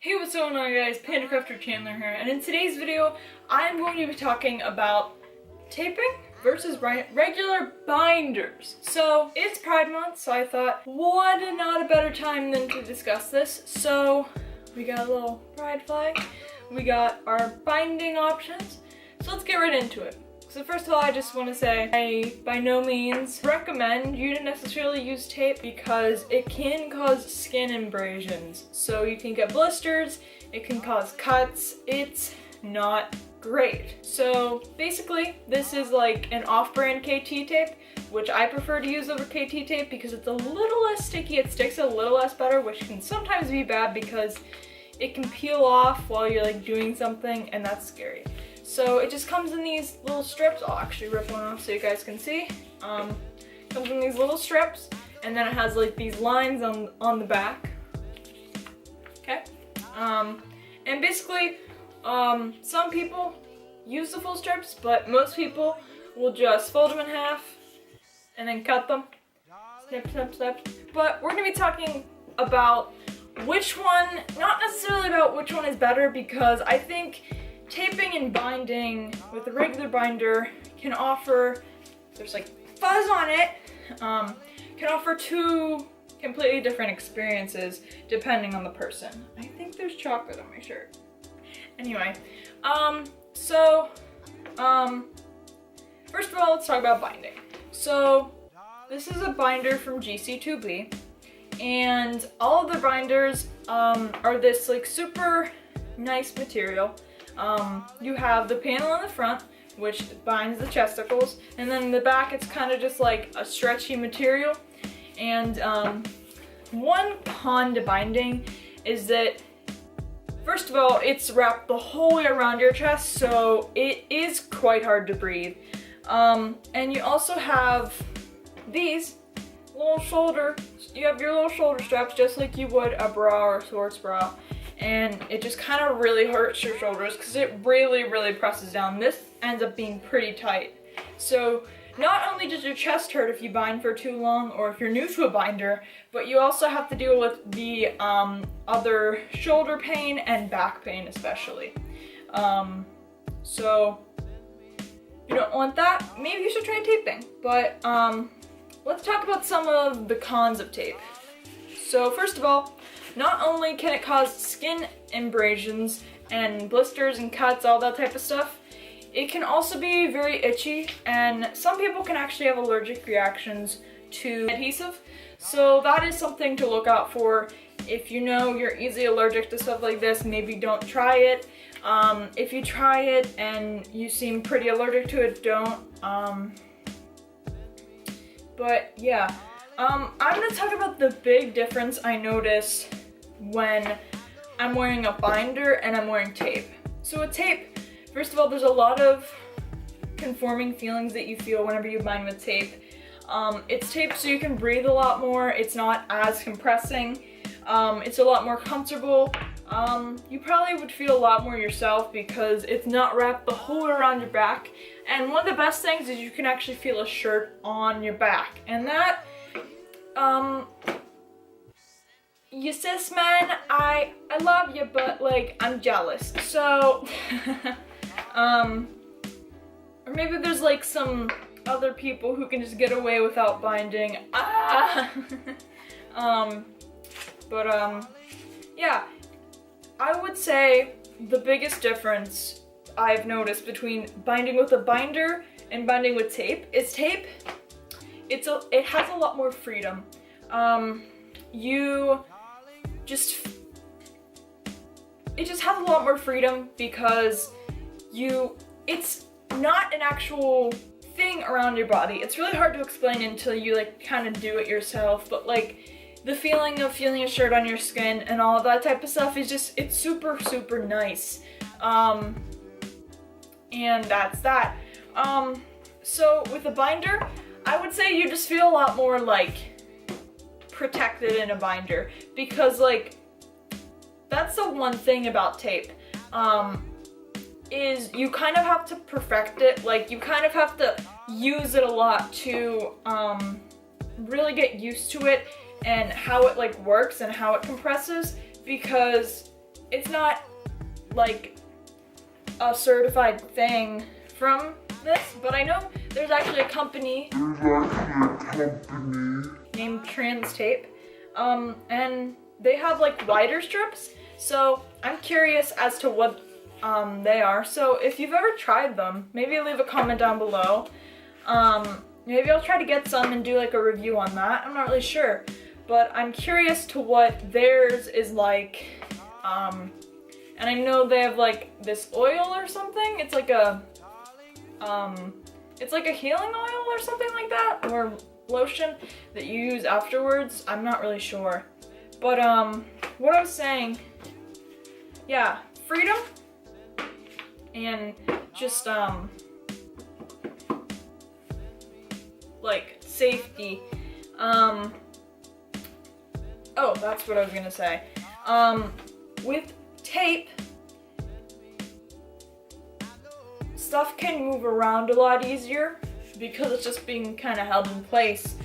Hey, what's going on guys? PandaCrafter Chandler here, and in today's video, I'm going to be talking about taping versus regular binders. So, it's Pride Month, so I thought, what not a better time than to discuss this. So, we got a little pride flag, we got our binding options, so let's get right into it. So first of all, I just want to say I by no means recommend you to necessarily use tape because it can cause skin abrasions. So you can get blisters, it can cause cuts, it's not great. So basically, this is like an off-brand KT tape, which I prefer to use over KT tape because it's a little less sticky, it sticks a little less better, which can sometimes be bad because it can peel off while you're like doing something, and that's scary. So it just comes in these little strips. I'll actually rip one off so you guys can see. Comes in these little strips, and then it has like these lines on the back. Okay. And basically, some people use the full strips, but most people will just fold them in half and then cut them. Snip, snip, snip. But we're gonna be talking about which one, not necessarily about which one is better, because I think taping and binding with a regular binder can offer, there's like fuzz on it, can offer two completely different experiences depending on the person. I think there's chocolate on my shirt. Anyway, first of all, let's talk about binding. So this is a binder from GC2B, and all of the binders are this like super nice material. You have the panel in the front, which binds the chesticles, and then in the back it's kind of just like a stretchy material. And one con to binding is that, first of all, it's wrapped the whole way around your chest, so it is quite hard to breathe. And you also have these little you have your little shoulder straps just like you would a bra or a sports bra. And it just kind of really hurts your shoulders because it really presses down. This ends up being pretty tight. So not only does your chest hurt if you bind for too long or if you're new to a binder, but you also have to deal with the other shoulder pain and back pain especially. So you don't want that. Maybe you should try taping. But let's talk about some of the cons of tape. So first of all, not only can it cause skin abrasions and blisters and cuts, all that type of stuff, it can also be very itchy, and some people can actually have allergic reactions to adhesive. So that is something to look out for. If you know you're easily allergic to stuff like this, maybe don't try it. If you try it and you seem pretty allergic to it, don't. But yeah, I'm gonna talk about the big difference I notice when I'm wearing a binder and I'm wearing tape. So with tape, first of all, there's a lot of conforming feelings that you feel whenever you bind with tape. It's taped so you can breathe a lot more. It's not as compressing. It's a lot more comfortable. You probably would feel a lot more yourself because it's not wrapped the whole way around your back. And one of the best things is you can actually feel a shirt on your back. And that, you cis men, I love you, but like I'm jealous. So, or maybe there's like some other people who can just get away without binding. Yeah, I would say the biggest difference I've noticed between binding with a binder and binding with tape is tape. It has a lot more freedom. It just has a lot more freedom because it's not an actual thing around your body. It's really hard to explain until you like kind of do it yourself, but like the feeling of feeling a shirt on your skin and all of that type of stuff is just, it's super nice. And that's that. So with a binder, I would say you just feel a lot more like protected in a binder, because like that's the one thing about tape, is you kind of have to perfect it. Like you kind of have to use it a lot to really get used to it and how it like works and how it compresses, because it's not like a certified thing from this, but I know there's actually a company named Trans Tape, and they have like wider strips, so I'm curious as to what they are. So if you've ever tried them, maybe leave a comment down below. Maybe I'll try to get some and do like a review on that. I'm not really sure, but I'm curious to what theirs is like. And I know they have like this oil or something. It's like a healing oil or something like that, or lotion that you use afterwards. I'm not really sure. But what I was saying, yeah, freedom and just like safety. Oh, that's what I was gonna say. With tape, stuff can move around a lot easier because it's just being kind of held in place.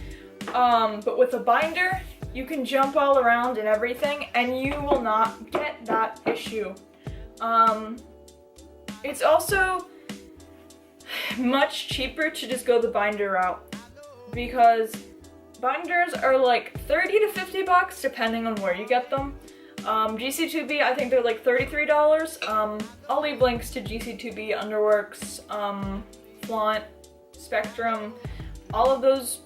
But with a binder, you can jump all around and everything, and you will not get that issue. It's also much cheaper to just go the binder route, because binders are like 30 to 50 bucks depending on where you get them. GC2B, I think they're like $33. I'll leave links to GC2B, Underworks, Flaunt, Spectrum, all of those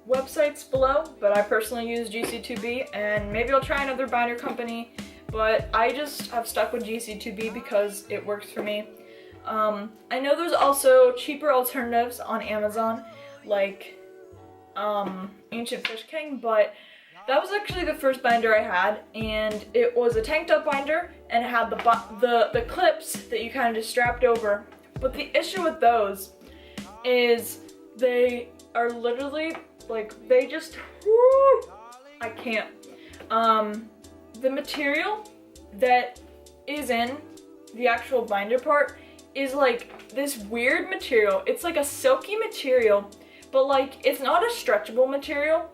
websites below, but I personally use GC2B, and maybe I'll try another binder company, but I just have stuck with GC2B because it works for me. I know there's also cheaper alternatives on Amazon, like Ancient Fish King, but that was actually the first binder I had, and it was a tanked up binder, and it had the clips that you kind of just strapped over. But the issue with those is they are literally like, they just, whoo, I can't. The material that is in the actual binder part is like this weird material. It's like a silky material, but like it's not a stretchable material.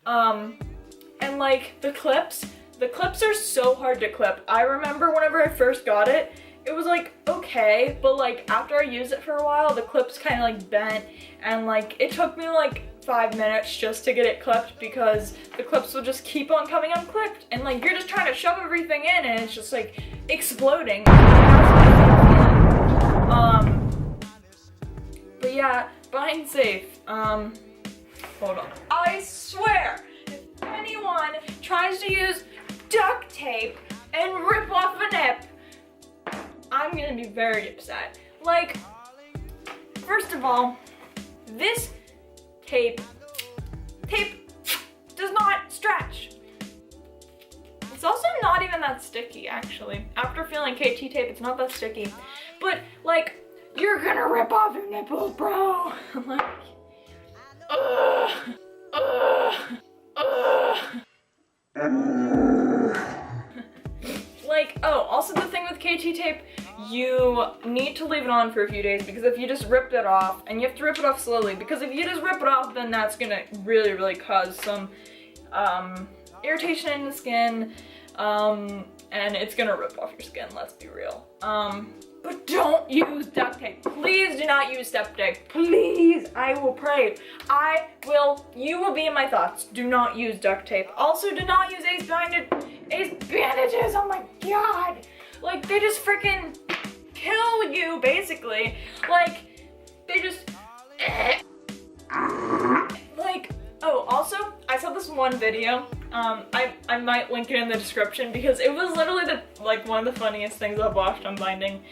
And like the clips are so hard to clip. I remember whenever I first got it, it was like okay, but like after I used it for a while, the clips kind of like bent, and like it took me like 5 minutes just to get it clipped because the clips will just keep on coming unclipped, and like you're just trying to shove everything in and it's just like exploding. But yeah, bind safe. Hold on. I swear, if anyone tries to use duct tape and rip off a nip, I'm gonna be very upset. Like, first of all, this tape does not stretch. It's also not even that sticky, actually. After feeling KT tape, it's not that sticky. But like, you're gonna rip off your nipples, bro. Like, Like, oh, also the thing with KT tape, you need to leave it on for a few days, because if you just ripped it off, and you have to rip it off slowly, because if you just rip it off, then that's gonna really cause some irritation in the skin, and it's gonna rip off your skin, let's be real. But don't use duct tape. Please do not use duct tape. Please, I will pray. You will be in my thoughts. Do not use duct tape. Also, do not use ace bandages, oh my god. Like, they just freaking kill you, basically. Like, they just, like, oh, also, I saw this one video, I might link it in the description, because it was literally one of the funniest things I've watched on binding.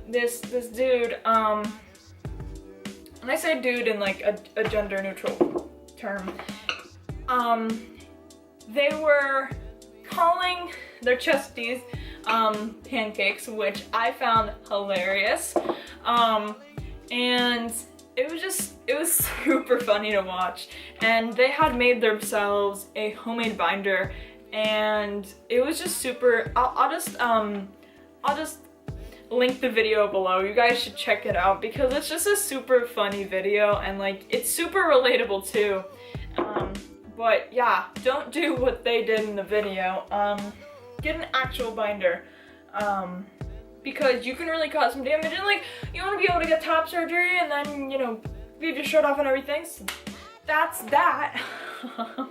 This dude, and I say dude in like a gender neutral term, they were calling their chesties pancakes, which I found hilarious, and it was super funny to watch. And they had made themselves a homemade binder, and it was just super, I'll just link the video below. You guys should check it out, because it's just a super funny video, and like, it's super relatable too. But yeah, don't do what they did in the video. get an actual binder. Because you can really cause some damage, and like, you want to be able to get top surgery and then, you know, leave your shirt off and everything. So that's that. I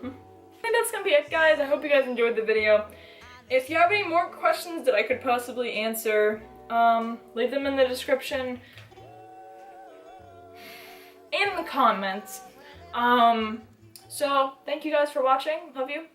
think that's gonna be it, guys. I hope you guys enjoyed the video. If you have any more questions that I could possibly answer, leave them in the description and in the comments. So thank you guys for watching. Love you.